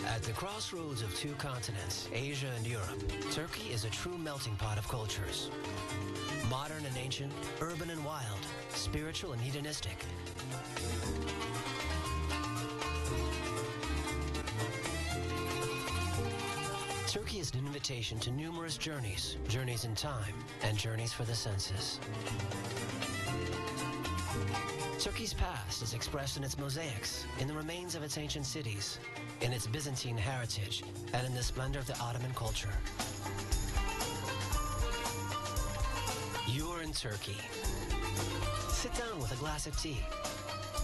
At the crossroads of two continents, Asia and Europe, Turkey is a true melting pot of cultures. Modern and ancient, urban and wild, spiritual and hedonistic. Turkey is an invitation to numerous journeys, journeys in time, and journeys for the senses. Turkey's past is expressed in its mosaics, in the remains of its ancient cities, in its Byzantine heritage, and in the splendor of the Ottoman culture. You're in Turkey. Sit down with a glass of tea.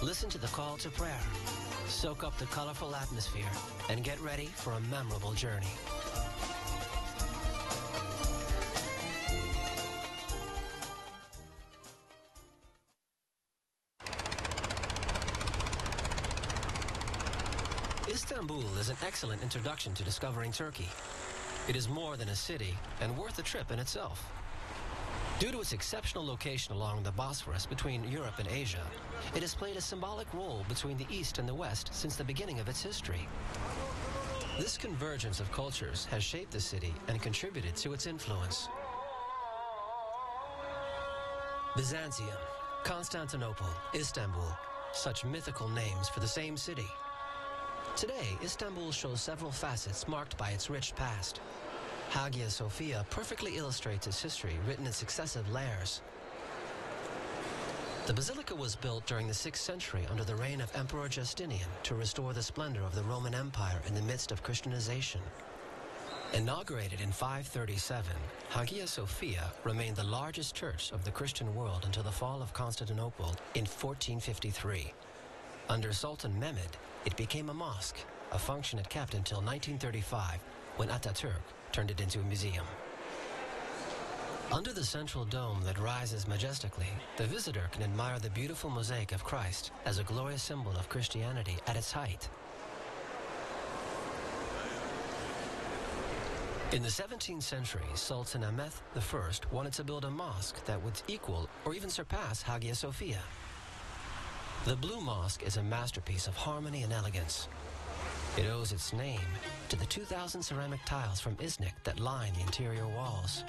Listen to the call to prayer. Soak up the colorful atmosphere and get ready for a memorable journey. Istanbul is an excellent introduction to discovering Turkey. It is more than a city and worth a trip in itself. Due to its exceptional location along the Bosphorus between Europe and Asia, it has played a symbolic role between the East and the West since the beginning of its history. This convergence of cultures has shaped the city and contributed to its influence. Byzantium, Constantinople, Istanbul, such mythical names for the same city. Today, Istanbul shows several facets marked by its rich past. Hagia Sophia perfectly illustrates its history, written in successive layers. The basilica was built during the 6th century under the reign of Emperor Justinian to restore the splendor of the Roman Empire in the midst of Christianization. Inaugurated in 537, Hagia Sophia remained the largest church of the Christian world until the fall of Constantinople in 1453. Under Sultan Mehmed, it became a mosque, a function it kept until 1935, when Ataturk turned it into a museum. Under the central dome that rises majestically, the visitor can admire the beautiful mosaic of Christ as a glorious symbol of Christianity at its height. In the 17th century, Sultan Ahmed I wanted to build a mosque that would equal or even surpass Hagia Sophia. The Blue Mosque is a masterpiece of harmony and elegance. It owes its name to the 2,000 ceramic tiles from Iznik that line the interior walls.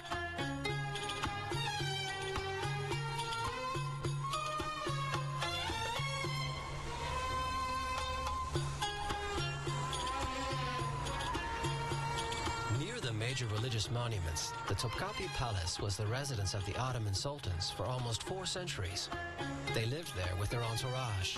Near the major religious monuments, the Topkapi Palace was the residence of the Ottoman sultans for almost 4 centuries. They lived there with their entourage.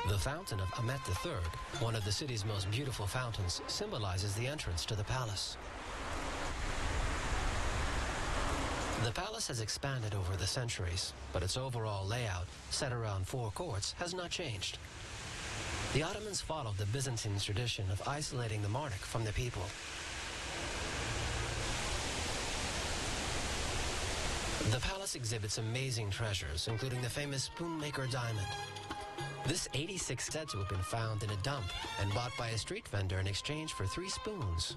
The Fountain of Ahmet III, one of the city's most beautiful fountains, symbolizes the entrance to the palace. The palace has expanded over the centuries, but its overall layout, set around 4 courts, has not changed. The Ottomans followed the Byzantine tradition of isolating the monarch from the people. The palace exhibits amazing treasures, including the famous Spoonmaker diamond. This 86 said to have been found in a dump and bought by a street vendor in exchange for 3 spoons.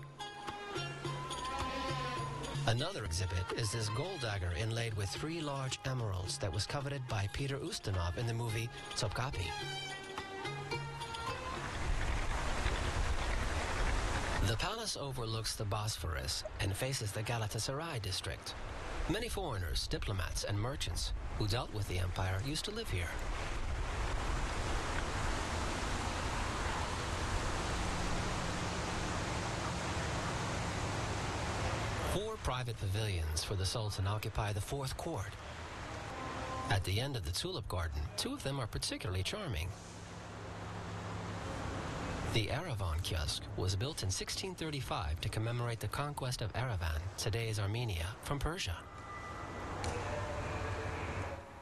Another exhibit is this gold dagger inlaid with 3 large emeralds that was coveted by Peter Ustinov in the movie Topkapi. The palace overlooks the Bosphorus and faces the Galatasaray district. Many foreigners, diplomats, and merchants who dealt with the empire used to live here. Four private pavilions for the Sultan occupy the 4th court. At the end of the tulip garden, 2 of them are particularly charming. The Erivan Kiosk was built in 1635 to commemorate the conquest of Erivan, today's Armenia, from Persia.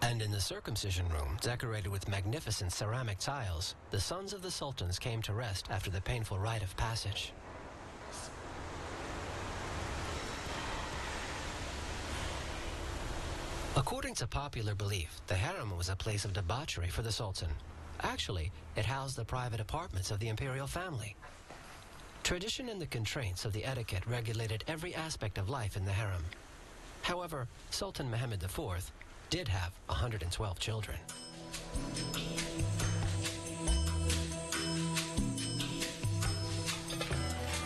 And in the circumcision room, decorated with magnificent ceramic tiles, the sons of the sultans came to rest after the painful rite of passage. According to popular belief, the harem was a place of debauchery for the sultan. Actually, it housed the private apartments of the imperial family. Tradition and the constraints of the etiquette regulated every aspect of life in the harem. However, Sultan Mehmed IV did have 112 children.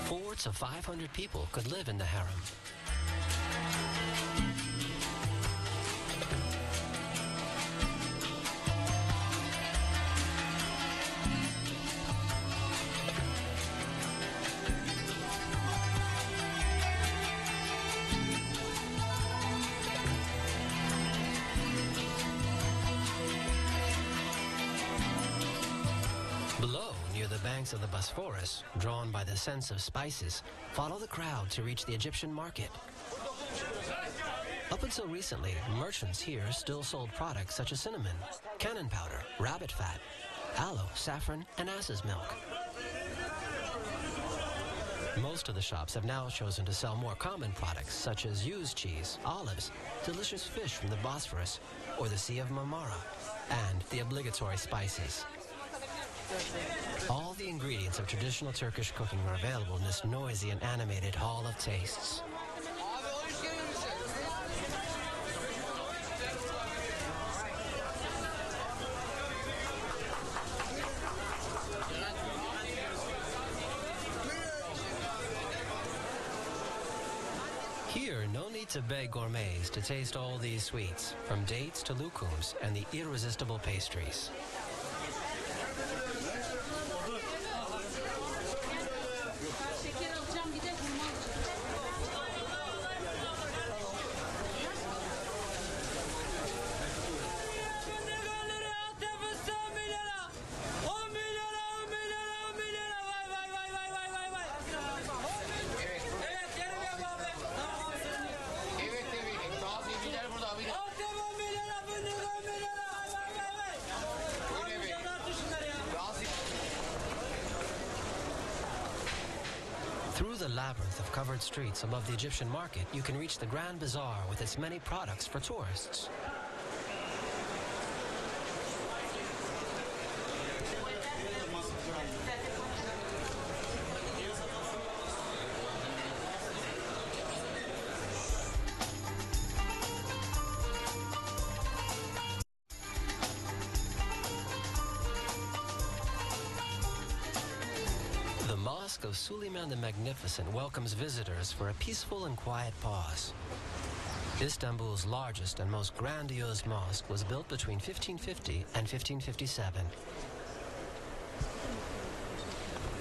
400 to 500 people could live in the harem. Below, near the banks of the Bosphorus, drawn by the sense of spices, follow the crowd to reach the Egyptian market. Up until recently, merchants here still sold products such as cinnamon, cannon powder, rabbit fat, aloe, saffron, and ass's milk. Most of the shops have now chosen to sell more common products such as used cheese, olives, delicious fish from the Bosphorus or the Sea of Marmara, and the obligatory spices. All the ingredients of traditional Turkish cooking are available in this noisy and animated Hall of Tastes. Here, no need to beg gourmets to taste all these sweets, from dates to lukums and the irresistible pastries. Through the labyrinth of covered streets above the Egyptian market, you can reach the Grand Bazaar with its many products for tourists. The Mosque of Suleiman the Magnificent welcomes visitors for a peaceful and quiet pause. Istanbul's largest and most grandiose mosque was built between 1550 and 1557.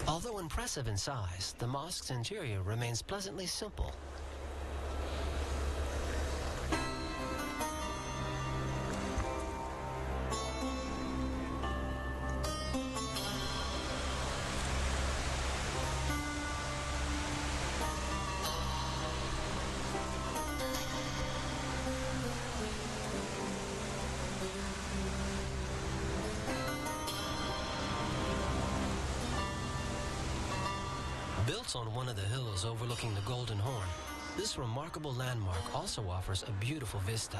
Although impressive in size, the mosque's interior remains pleasantly simple. Built on one of the hills overlooking the Golden Horn, this remarkable landmark also offers a beautiful vista.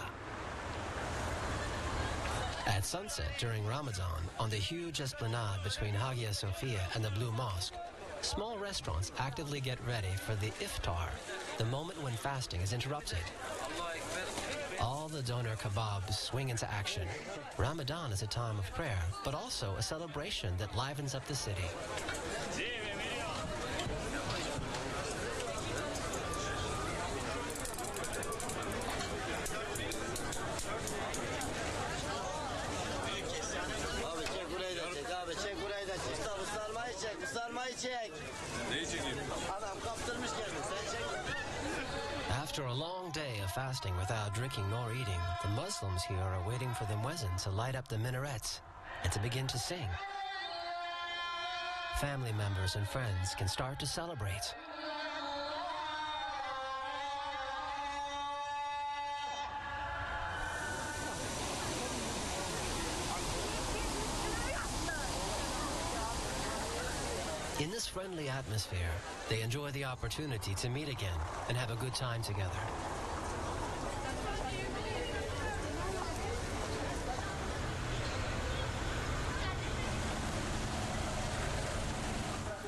At sunset during Ramadan, on the huge esplanade between Hagia Sophia and the Blue Mosque, small restaurants actively get ready for the iftar, the moment when fasting is interrupted. All the doner kebabs swing into action. Ramadan is a time of prayer, but also a celebration that livens up the city. After a long day of fasting without drinking nor eating, the Muslims here are waiting for the muezzin to light up the minarets and to begin to sing. Family members and friends can start to celebrate. In this friendly atmosphere, they enjoy the opportunity to meet again and have a good time together.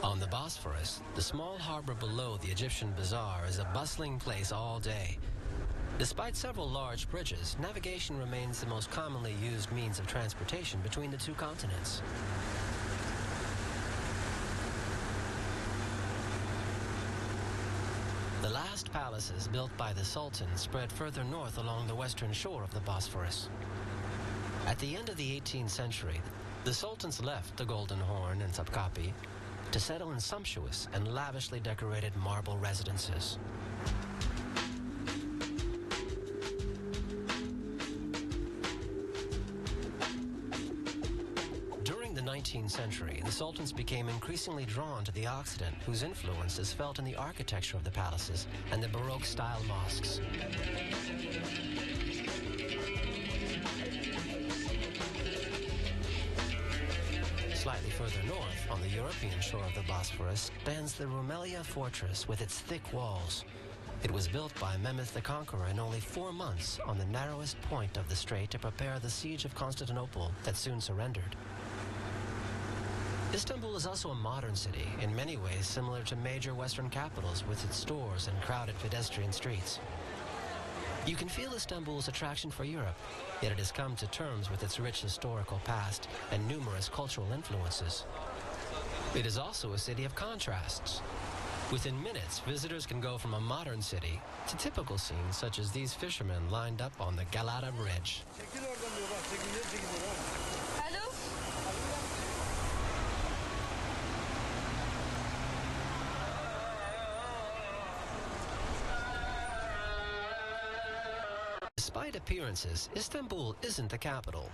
On the Bosphorus, the small harbor below the Egyptian Bazaar is a bustling place all day. Despite several large bridges, navigation remains the most commonly used means of transportation between the two continents. The last palaces built by the Sultan spread further north along the western shore of the Bosphorus. At the end of the 18th century, the Sultans left the Golden Horn and Topkapi to settle in sumptuous and lavishly decorated marble residences. During the 19th century, the Sultans became increasingly drawn to the Occident, whose influence is felt in the architecture of the palaces and the Baroque-style mosques. Slightly further north, on the European shore of the Bosphorus, stands the Rumelia fortress with its thick walls. It was built by Mehmed the Conqueror in only 4 months on the narrowest point of the strait to prepare the siege of Constantinople that soon surrendered. Istanbul is also a modern city, in many ways similar to major Western capitals with its stores and crowded pedestrian streets. You can feel Istanbul's attraction for Europe, yet it has come to terms with its rich historical past and numerous cultural influences. It is also a city of contrasts. Within minutes, visitors can go from a modern city to typical scenes such as these fishermen lined up on the Galata Bridge. Hello? Despite appearances, Istanbul isn't the capital.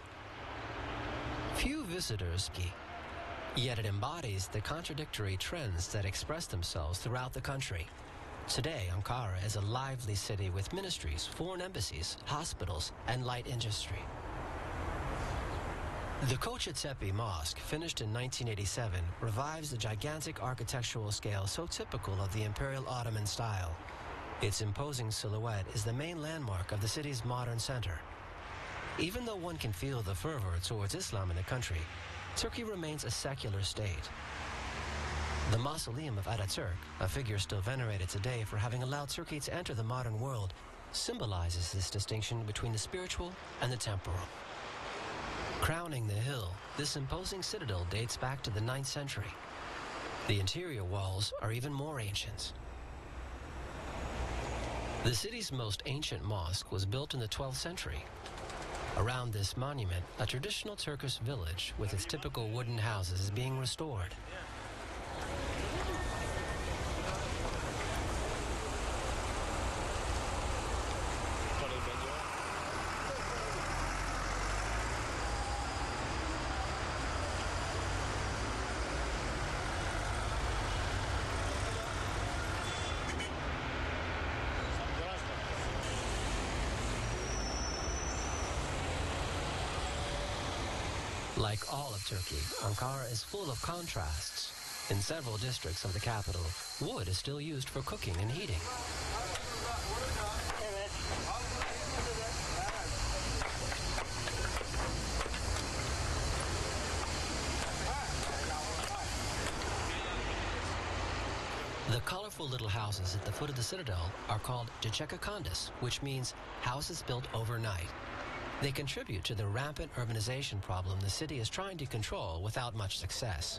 Few visitors ski, yet it embodies the contradictory trends that express themselves throughout the country. Today, Ankara is a lively city with ministries, foreign embassies, hospitals, and light industry. The Kocatepe Mosque, finished in 1987, revives the gigantic architectural scale so typical of the Imperial Ottoman style. Its imposing silhouette is the main landmark of the city's modern center. Even though one can feel the fervor towards Islam in the country, Turkey remains a secular state. The mausoleum of Ataturk, a figure still venerated today for having allowed Turkey to enter the modern world, symbolizes this distinction between the spiritual and the temporal. Crowning the hill, this imposing citadel dates back to the 9th century. The interior walls are even more ancient. The city's most ancient mosque was built in the 12th century. Around this monument, a traditional Turkish village with its typical wooden houses is being restored. Like all of Turkey, Ankara is full of contrasts. In several districts of the capital, wood is still used for cooking and heating. The colorful little houses at the foot of the citadel are called Çeçekekondes, which means houses built overnight. They contribute to the rampant urbanization problem the city is trying to control without much success.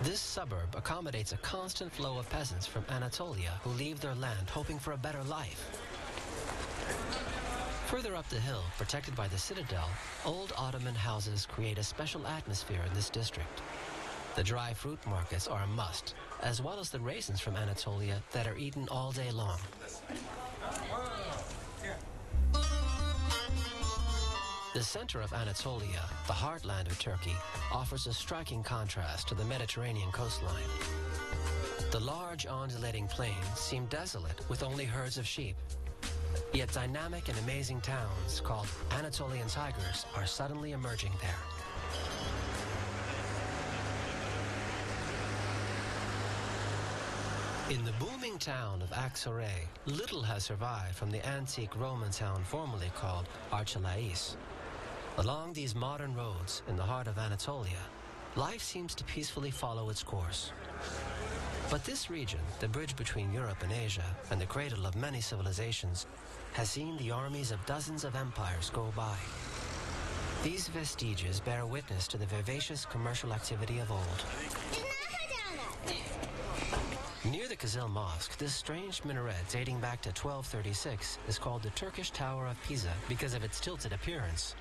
This suburb accommodates a constant flow of peasants from Anatolia who leave their land hoping for a better life. Further up the hill, protected by the citadel, old Ottoman houses create a special atmosphere in this district. The dry fruit markets are a must, as well as the raisins from Anatolia that are eaten all day long. The center of Anatolia, the heartland of Turkey, offers a striking contrast to the Mediterranean coastline. The large undulating plains seem desolate with only herds of sheep. Yet dynamic and amazing towns called Anatolian tigers are suddenly emerging there. In the booming town of Aksaray, little has survived from the antique Roman town formerly called Archelaïs. Along these modern roads in the heart of Anatolia, life seems to peacefully follow its course. But this region, the bridge between Europe and Asia and the cradle of many civilizations, has seen the armies of dozens of empires go by. These vestiges bear witness to the vivacious commercial activity of old. Near the Kizil Mosque, this strange minaret dating back to 1236 is called the Turkish Tower of Pisa because of its tilted appearance.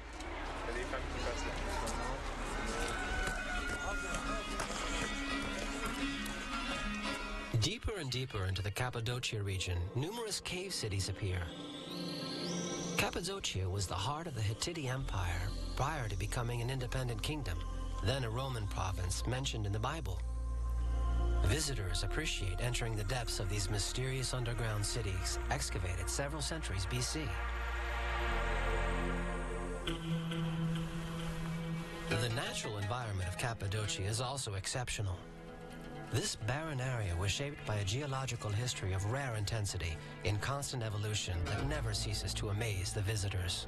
Deeper and deeper into the Cappadocia region, numerous cave cities appear. Cappadocia was the heart of the Hittite Empire prior to becoming an independent kingdom, then a Roman province mentioned in the Bible. Visitors appreciate entering the depths of these mysterious underground cities excavated several centuries BC. The natural environment of Cappadocia is also exceptional. This barren area was shaped by a geological history of rare intensity in constant evolution that never ceases to amaze the visitors.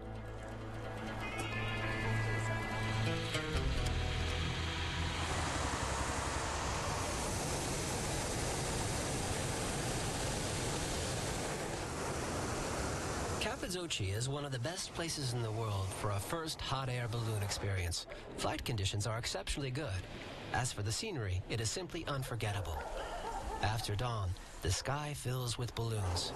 Cappadocia is one of the best places in the world for a first hot air balloon experience. Flight conditions are exceptionally good. As for the scenery, it is simply unforgettable. After dawn, the sky fills with balloons.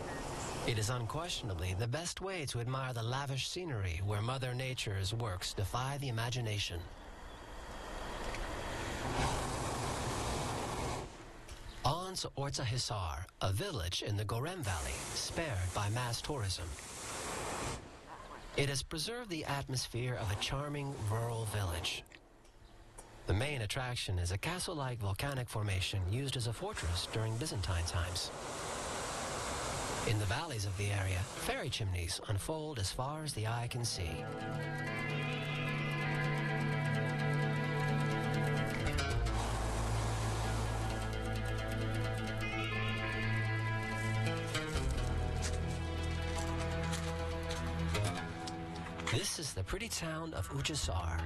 It is unquestionably the best way to admire the lavish scenery where Mother Nature's works defy the imagination. On to Orta Hisar, a village in the Gorem Valley, spared by mass tourism. It has preserved the atmosphere of a charming rural village. The main attraction is a castle-like volcanic formation used as a fortress during Byzantine times. In the valleys of the area, fairy chimneys unfold as far as the eye can see. This is the pretty town of Uçhisar.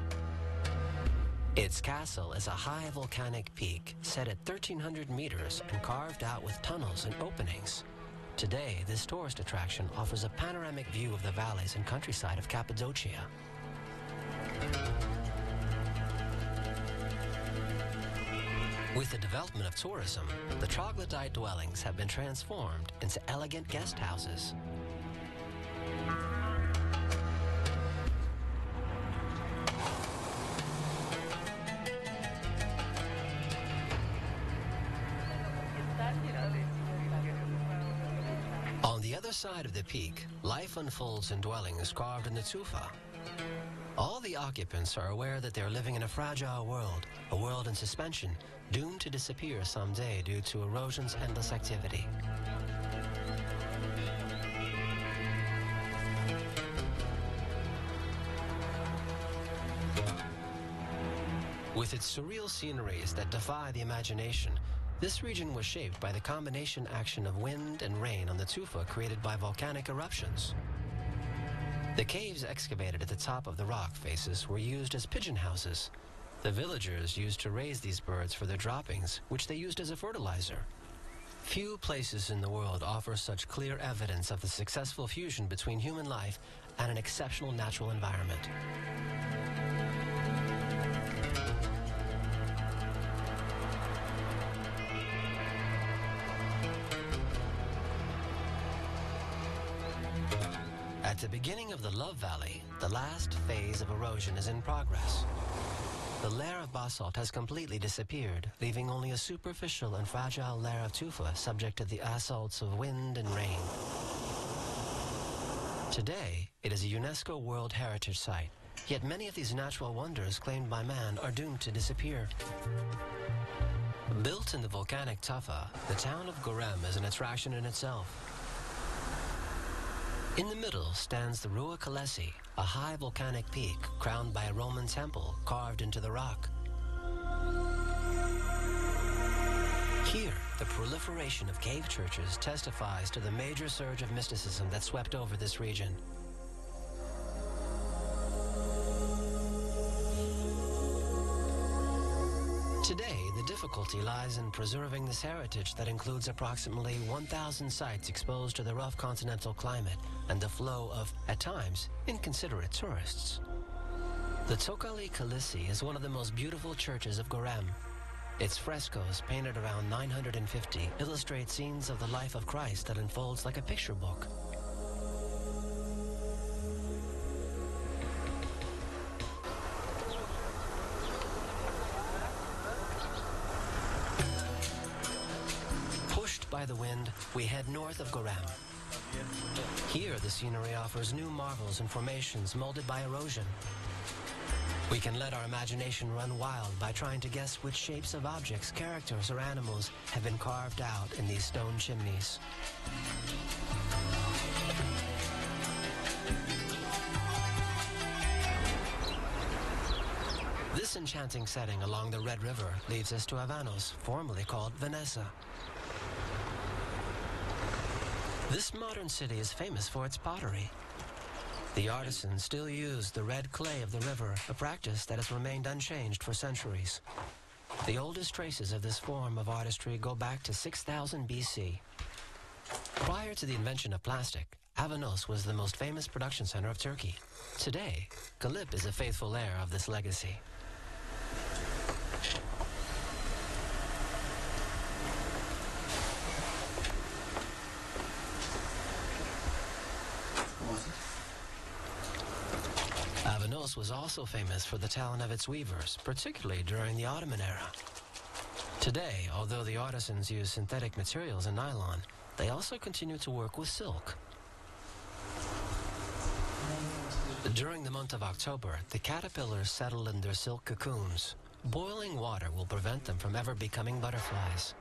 Its castle is a high volcanic peak set at 1,300 meters and carved out with tunnels and openings. Today, this tourist attraction offers a panoramic view of the valleys and countryside of Cappadocia. With the development of tourism, the troglodyte dwellings have been transformed into elegant guest houses. On the other side of the peak, life unfolds in dwellings carved in the tufa. All the occupants are aware that they're living in a fragile world, a world in suspension, doomed to disappear someday due to erosion's endless activity. With its surreal sceneries that defy the imagination, this region was shaped by the combination action of wind and rain on the tufa created by volcanic eruptions. The caves excavated at the top of the rock faces were used as pigeon houses. The villagers used to raise these birds for their droppings, which they used as a fertilizer. Few places in the world offer such clear evidence of the successful fusion between human life and an exceptional natural environment. At the beginning of the Love Valley, the last phase of erosion is in progress. The layer of basalt has completely disappeared, leaving only a superficial and fragile layer of tufa subject to the assaults of wind and rain. Today, it is a UNESCO World Heritage Site, yet many of these natural wonders claimed by man are doomed to disappear. Built in the volcanic tufa, the town of Gorem is an attraction in itself. In the middle stands the Rua Kalesi, a high volcanic peak crowned by a Roman temple carved into the rock. Here, the proliferation of cave churches testifies to the major surge of mysticism that swept over this region. Today, the difficulty lies in preserving this heritage that includes approximately 1,000 sites exposed to the rough continental climate and the flow of, at times, inconsiderate tourists. The Tokali Kalisi is one of the most beautiful churches of Gorem. Its frescoes, painted around 950, illustrate scenes of the life of Christ that unfolds like a picture book. Pushed by the wind, we head north of Gorem. Here, the scenery offers new marvels and formations molded by erosion. We can let our imagination run wild by trying to guess which shapes of objects, characters, or animals have been carved out in these stone chimneys. This enchanting setting along the Red River leads us to Avanos, formerly called Vanessa. This modern city is famous for its pottery. The artisans still use the red clay of the river, a practice that has remained unchanged for centuries. The oldest traces of this form of artistry go back to 6000 BC. Prior to the invention of plastic, Avanos was the most famous production center of Turkey. Today, Galip is a faithful heir of this legacy. Avanos was also famous for the talent of its weavers, particularly during the Ottoman era. Today, although the artisans use synthetic materials and nylon, they also continue to work with silk. During the month of October, the caterpillars settle in their silk cocoons. Boiling water will prevent them from ever becoming butterflies.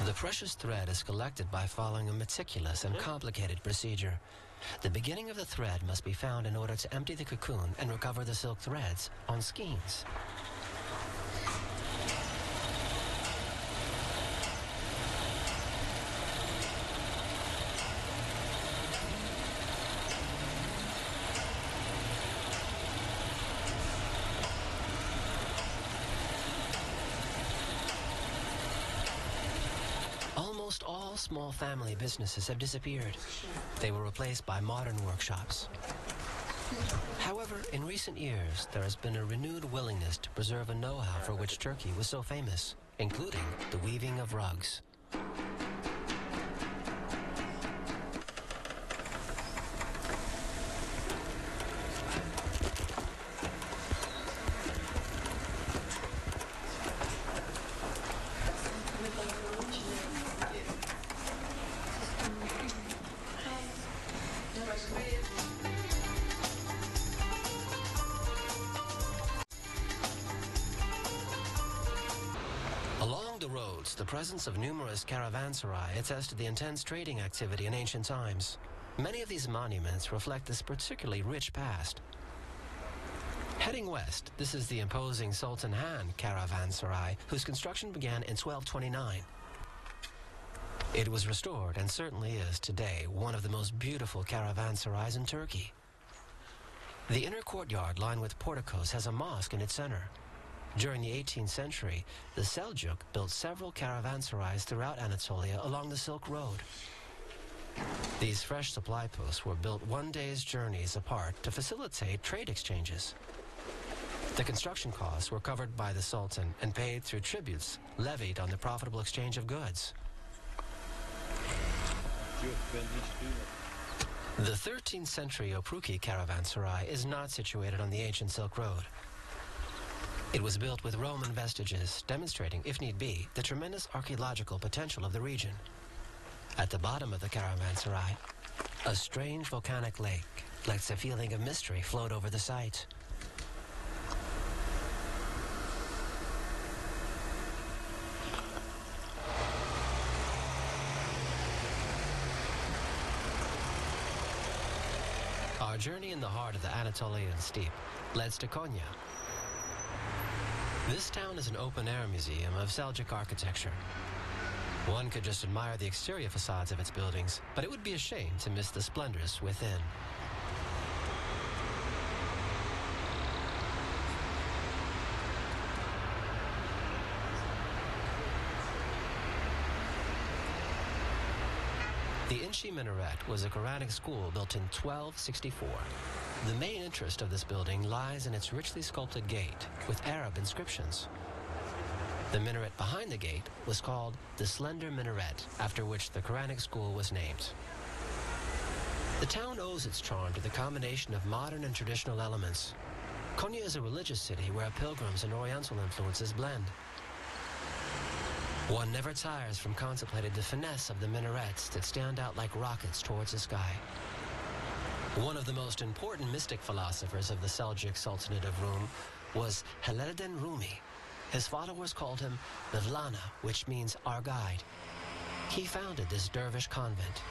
The precious thread is collected by following a meticulous and complicated procedure. The beginning of the thread must be found in order to empty the cocoon and recover the silk threads on skeins. Almost all small family businesses have disappeared. They were replaced by modern workshops. However, in recent years, there has been a renewed willingness to preserve a know-how for which Turkey was so famous, including the weaving of rugs. Along the roads, the presence of numerous caravanserai attests to the intense trading activity in ancient times. Many of these monuments reflect this particularly rich past. Heading west, this is the imposing Sultan Han caravanserai, whose construction began in 1229. It was restored and certainly is today one of the most beautiful caravanserais in Turkey. The inner courtyard lined with porticos has a mosque in its center. During the 18th century, the Seljuk built several caravanserais throughout Anatolia along the Silk Road. These fresh supply posts were built one day's journeys apart to facilitate trade exchanges. The construction costs were covered by the Sultan and paid through tributes levied on the profitable exchange of goods. The 13th century Opruki caravanserai is not situated on the ancient Silk Road. It was built with Roman vestiges, demonstrating, if need be, the tremendous archaeological potential of the region. At the bottom of the caravanserai, a strange volcanic lake lets a feeling of mystery float over the site. Our journey in the heart of the Anatolian steppe leads to Konya. This town is an open-air museum of Seljuk architecture. One could just admire the exterior facades of its buildings, but it would be a shame to miss the splendors within. The Inchi Minaret was a Quranic school built in 1264. The main interest of this building lies in its richly sculpted gate with Arab inscriptions. The minaret behind the gate was called the Slender Minaret, after which the Quranic school was named. The town owes its charm to the combination of modern and traditional elements. Konya is a religious city where pilgrims and Oriental influences blend. One never tires from contemplating the finesse of the minarets that stand out like rockets towards the sky. One of the most important mystic philosophers of the Seljuk Sultanate of Rum was Jalaluddin Rumi. His followers called him Mevlana, which means our guide. He founded this dervish convent.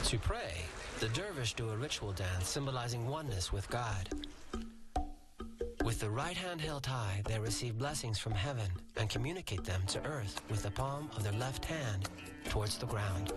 To pray, the dervish do a ritual dance symbolizing oneness with God. With the right hand held high, they receive blessings from heaven and communicate them to earth with the palm of their left hand towards the ground.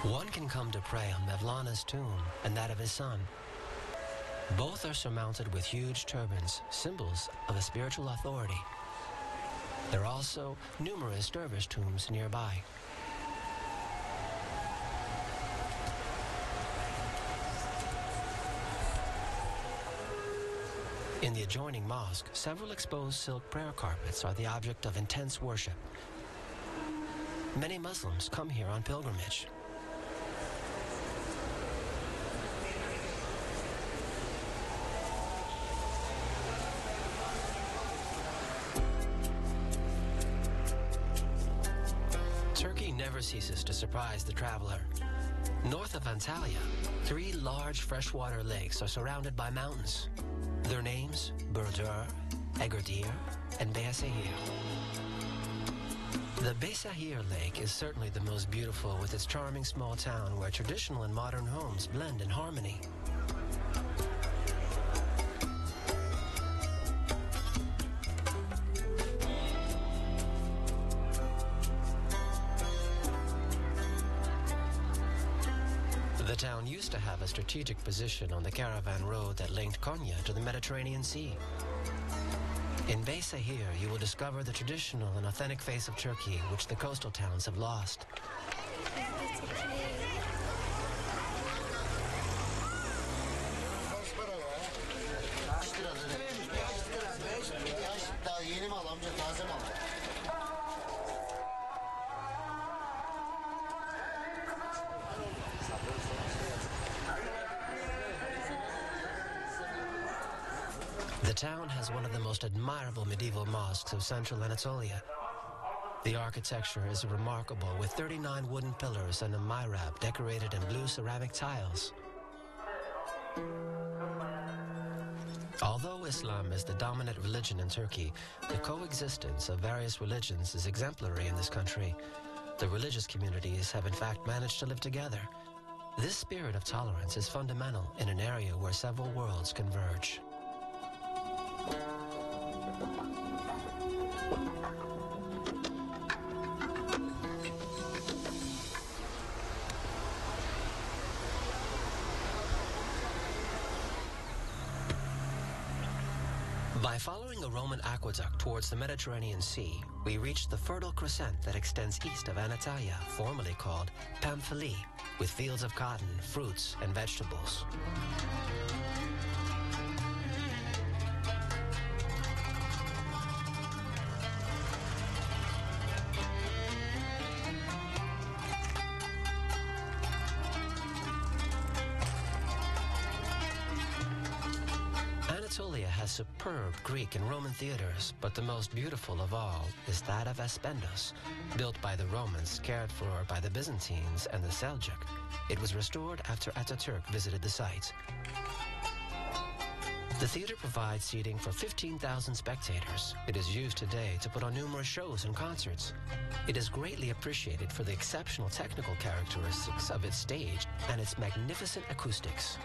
One can come to pray on Mevlana's tomb and that of his son. Both are surmounted with huge turbans, symbols of a spiritual authority. There are also numerous dervish tombs nearby. In the adjoining mosque, several exposed silk prayer carpets are the object of intense worship. Many Muslims come here on pilgrimage. Turkey never ceases to surprise the traveler. North of Antalya, 3 large freshwater lakes are surrounded by mountains. Their names, Burdur, Egerdir, and Beyazehir. The Beyazehir Lake is certainly the most beautiful, with its charming small town where traditional and modern homes blend in harmony. The town used to have a strategic position on the caravan road that linked Konya to the Mediterranean Sea. In Beyazehir, you will discover the traditional and authentic face of Turkey, which the coastal towns have lost. The town has one of the most admirable medieval mosques of central Anatolia. The architecture is remarkable, with 39 wooden pillars and a mihrab decorated in blue ceramic tiles. Although Islam is the dominant religion in Turkey, the coexistence of various religions is exemplary in this country. The religious communities have in fact managed to live together. This spirit of tolerance is fundamental in an area where several worlds converge. By following a Roman aqueduct towards the Mediterranean Sea, we reach the fertile crescent that extends east of Anatolia, formerly called Pamphili, with fields of cotton, fruits, and vegetables. Anatolia has superb Greek and Roman theaters, but the most beautiful of all is that of Aspendos, built by the Romans, cared for by the Byzantines and the Seljuk. It was restored after Ataturk visited the site. The theater provides seating for 15,000 spectators. It is used today to put on numerous shows and concerts. It is greatly appreciated for the exceptional technical characteristics of its stage and its magnificent acoustics.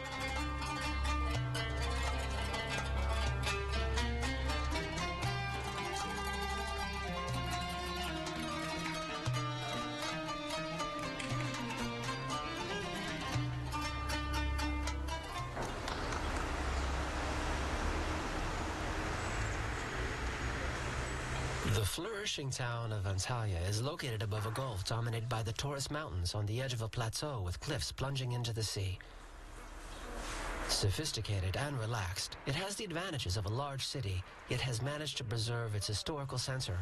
The flourishing town of Antalya is located above a gulf dominated by the Taurus Mountains on the edge of a plateau with cliffs plunging into the sea. Sophisticated and relaxed, it has the advantages of a large city, yet has managed to preserve its historical center.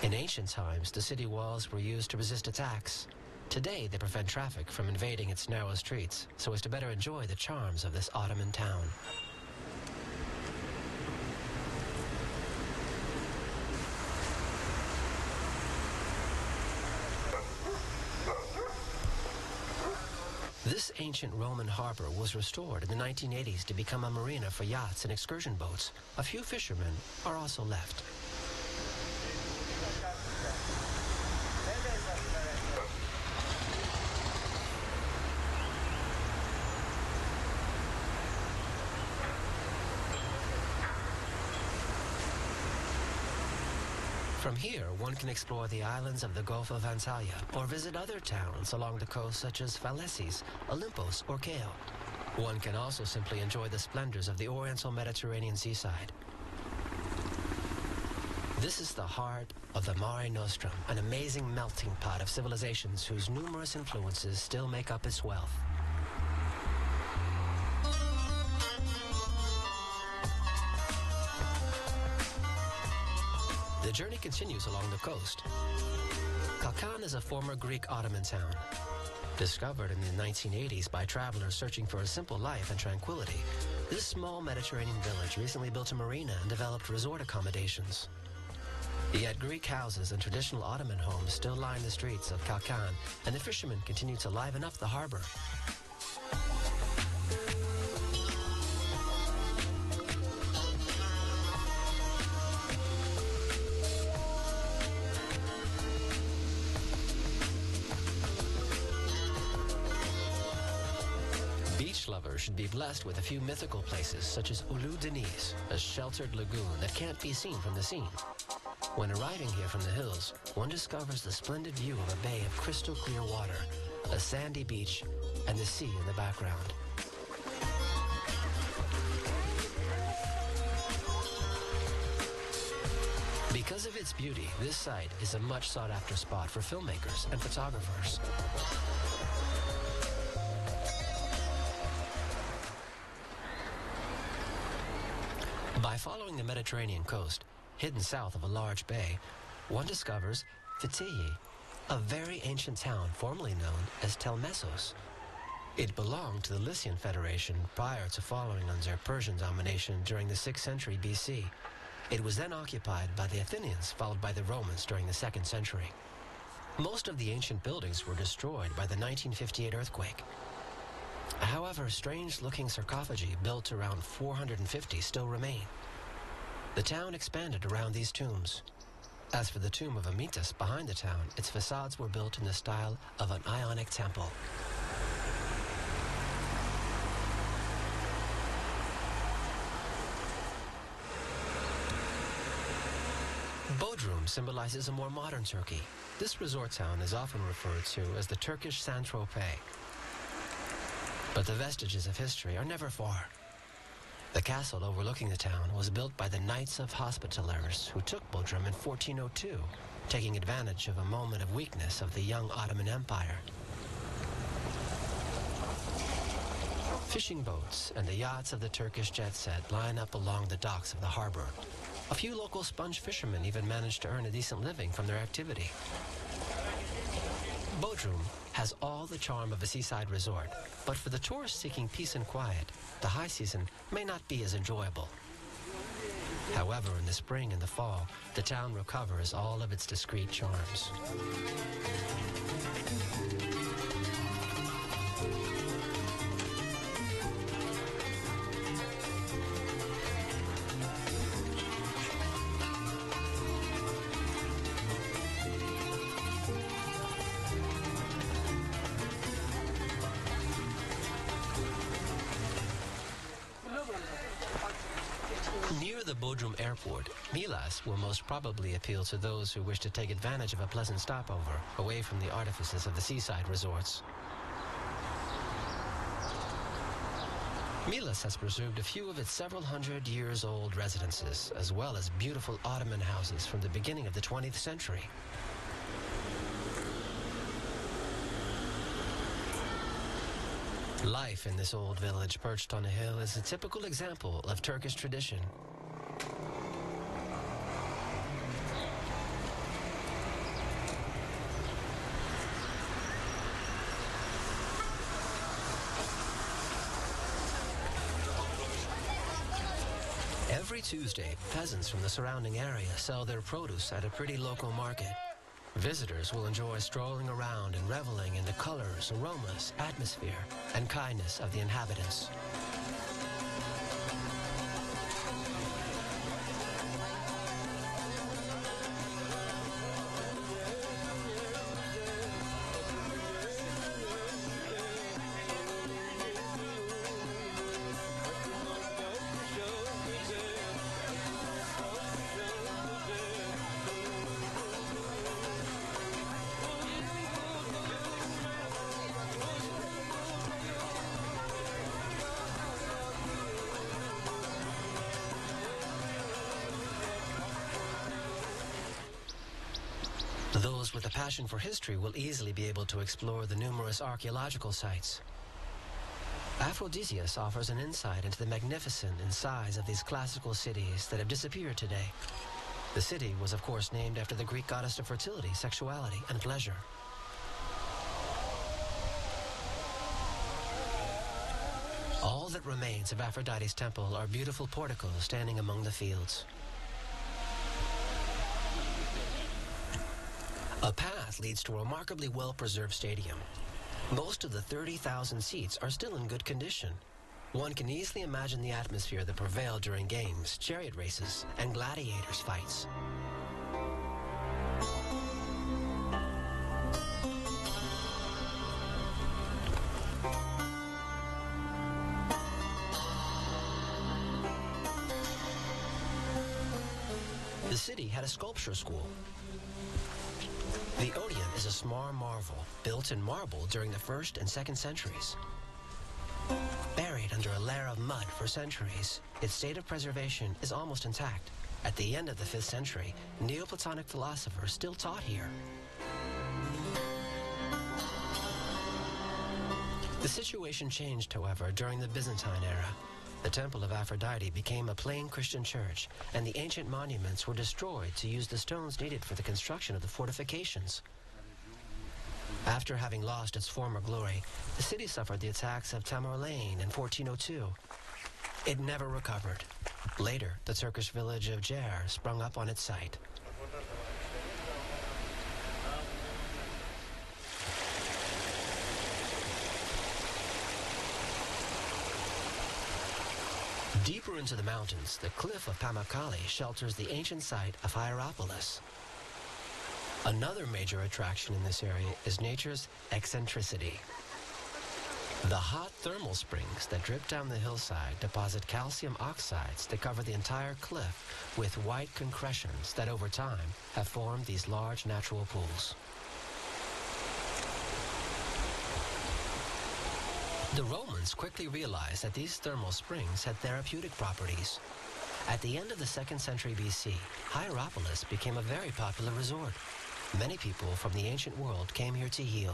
In ancient times, the city walls were used to resist attacks. Today, they prevent traffic from invading its narrow streets, so as to better enjoy the charms of this Ottoman town. This ancient Roman harbor was restored in the 1980s to become a marina for yachts and excursion boats. A few fishermen are also left. From here, one can explore the islands of the Gulf of Antalya or visit other towns along the coast such as Phalessis, Olympos, or Keo. One can also simply enjoy the splendors of the Oriental Mediterranean seaside. This is the heart of the Mare Nostrum, an amazing melting pot of civilizations whose numerous influences still make up its wealth. The journey continues along the coast. Kalkan is a former Greek Ottoman town. Discovered in the 1980s by travelers searching for a simple life and tranquility, this small Mediterranean village recently built a marina and developed resort accommodations. Yet Greek houses and traditional Ottoman homes still line the streets of Kalkan, and the fishermen continue to liven up the harbor. Beach lovers should be blessed with a few mythical places such as Ulu Deniz, a sheltered lagoon that can't be seen from the scene. When arriving here from the hills, one discovers the splendid view of a bay of crystal clear water, a sandy beach, and the sea in the background. Because of its beauty, this site is a much sought-after spot for filmmakers and photographers. By following the Mediterranean coast, hidden south of a large bay, one discovers Fetiye, a very ancient town formerly known as Tel Messos. It belonged to the Lycian Federation prior to falling under Persian domination during the 6th century BC. It was then occupied by the Athenians, followed by the Romans during the 2nd century. Most of the ancient buildings were destroyed by the 1958 earthquake. However, strange-looking sarcophagi built around 450 still remain. The town expanded around these tombs. As for the tomb of Amyntas behind the town, its facades were built in the style of an Ionic temple. Bodrum symbolizes a more modern Turkey. This resort town is often referred to as the Turkish Saint-Tropez. But the vestiges of history are never far. The castle overlooking the town was built by the Knights of Hospitallers who took Bodrum in 1402, taking advantage of a moment of weakness of the young Ottoman Empire. Fishing boats and the yachts of the Turkish jet set line up along the docks of the harbor. A few local sponge fishermen even managed to earn a decent living from their activity. Bodrum has all the charm of a seaside resort, but for the tourists seeking peace and quiet, the high season may not be as enjoyable. However, in the spring and the fall, the town recovers all of its discreet charms. the Bodrum airport, Milas will most probably appeal to those who wish to take advantage of a pleasant stopover away from the artifices of the seaside resorts. Milas has preserved a few of its several hundred years old residences, as well as beautiful Ottoman houses from the beginning of the 20th century. Life in this old village perched on a hill is a typical example of Turkish tradition. Every Tuesday, peasants from the surrounding area sell their produce at a pretty local market. Visitors will enjoy strolling around and reveling in the colors, aromas, atmosphere, and kindness of the inhabitants. Those with a passion for history will easily be able to explore the numerous archaeological sites. Aphrodisias offers an insight into the magnificence and size of these classical cities that have disappeared today. The city was, of course, named after the Greek goddess of fertility, sexuality, and pleasure. All that remains of Aphrodite's temple are beautiful porticos standing among the fields. A path leads to a remarkably well-preserved stadium. Most of the 30,000 seats are still in good condition. One can easily imagine the atmosphere that prevailed during games, chariot races, and gladiators' fights. The city had a sculpture school. The Odeon is a small marvel built in marble during the 1st and 2nd centuries. Buried under a layer of mud for centuries, its state of preservation is almost intact. At the end of the 5th century, Neoplatonic philosophers still taught here. The situation changed, however, during the Byzantine era. The Temple of Aphrodite became a plain Christian church, and the ancient monuments were destroyed to use the stones needed for the construction of the fortifications. After having lost its former glory, the city suffered the attacks of Tamerlane in 1402. It never recovered. Later, the Turkish village of Cer sprung up on its site. Deeper into the mountains, the cliff of Pamukkale shelters the ancient site of Hierapolis. Another major attraction in this area is nature's eccentricity. The hot thermal springs that drip down the hillside deposit calcium oxides that cover the entire cliff with white concretions that over time have formed these large natural pools. The Romans quickly realized that these thermal springs had therapeutic properties. At the end of the 2nd century BC, Hierapolis became a very popular resort. Many people from the ancient world came here to heal.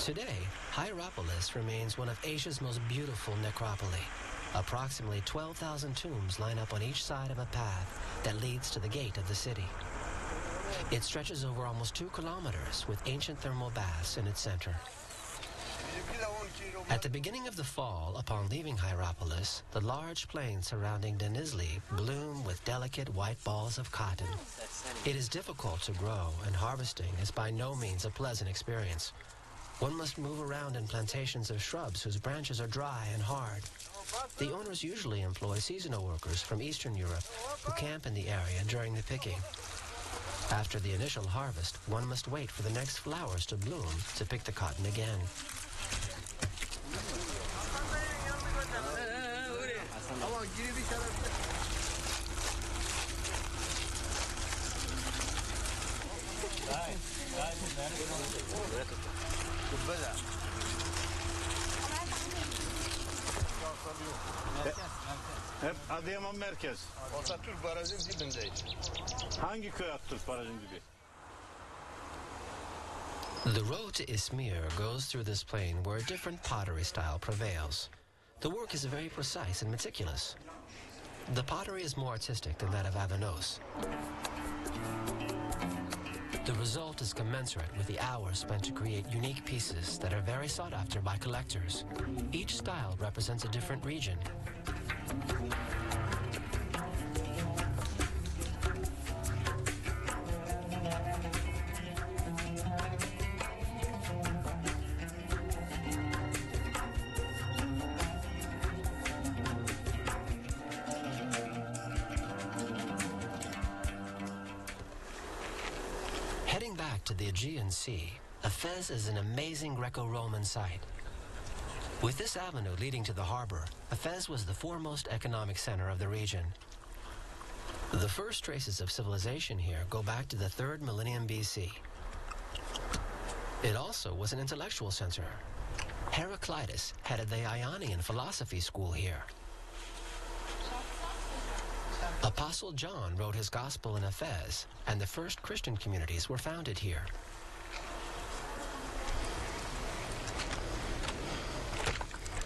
Today, Hierapolis remains one of Asia's most beautiful necropoli. Approximately 12,000 tombs line up on each side of a path that leads to the gate of the city. It stretches over almost 2 kilometers with ancient thermal baths in its center. At the beginning of the fall, upon leaving Hierapolis, the large plains surrounding Denizli bloom with delicate white balls of cotton. It is difficult to grow, and harvesting is by no means a pleasant experience. One must move around in plantations of shrubs whose branches are dry and hard. The owners usually employ seasonal workers from Eastern Europe who camp in the area during the picking. After the initial harvest, one must wait for the next flowers to bloom to pick the cotton again. Hep Adıyaman merkez. Atatürk Barajı'nın dibindeyiz. Hangi köy Atatürk Barajı'nın dibi? The road to Izmir goes through this plain where a different pottery style prevails. The work is very precise and meticulous. The pottery is more artistic than that of Avanos. The result is commensurate with the hours spent to create unique pieces that are very sought after by collectors. Each style represents a different region. Heading back to the Aegean Sea, Efes is an amazing Greco-Roman site. With this avenue leading to the harbor, Efes was the foremost economic center of the region. The first traces of civilization here go back to the 3rd millennium BC. It also was an intellectual center. Heraclitus headed the Ionian philosophy school here. Apostle John wrote his gospel in Efes, and the first Christian communities were founded here.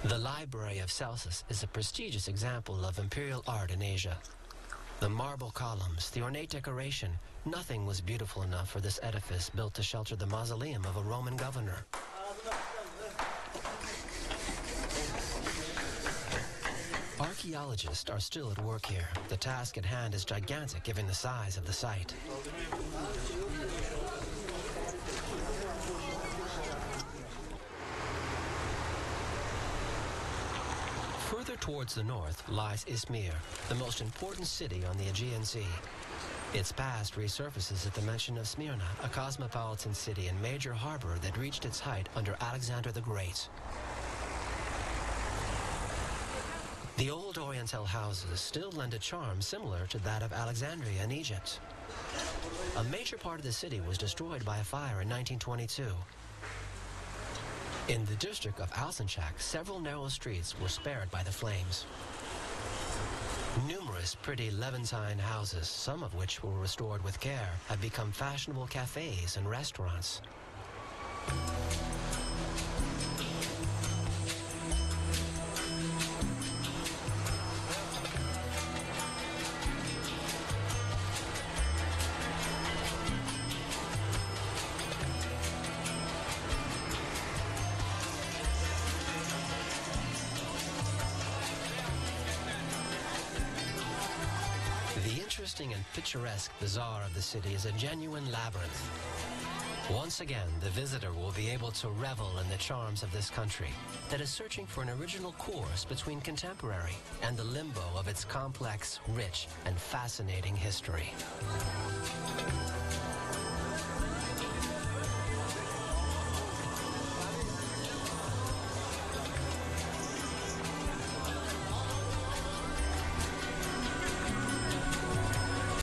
The Library of Celsus is a prestigious example of imperial art in Asia. The marble columns, the ornate decoration, nothing was beautiful enough for this edifice built to shelter the mausoleum of a Roman governor. Archaeologists are still at work here. The task at hand is gigantic given the size of the site. Further towards the north lies Izmir, the most important city on the Aegean Sea. Its past resurfaces at the mention of Smyrna, a cosmopolitan city and major harbor that reached its height under Alexander the Great. The old Oriental houses still lend a charm similar to that of Alexandria in Egypt. A major part of the city was destroyed by a fire in 1922. In the district of Alsancak, several narrow streets were spared by the flames. Numerous pretty Levantine houses, some of which were restored with care, have become fashionable cafes and restaurants. The interesting and picturesque bazaar of the city is a genuine labyrinth. Once again, the visitor will be able to revel in the charms of this country that is searching for an original course between contemporary and the limbo of its complex, rich, and fascinating history.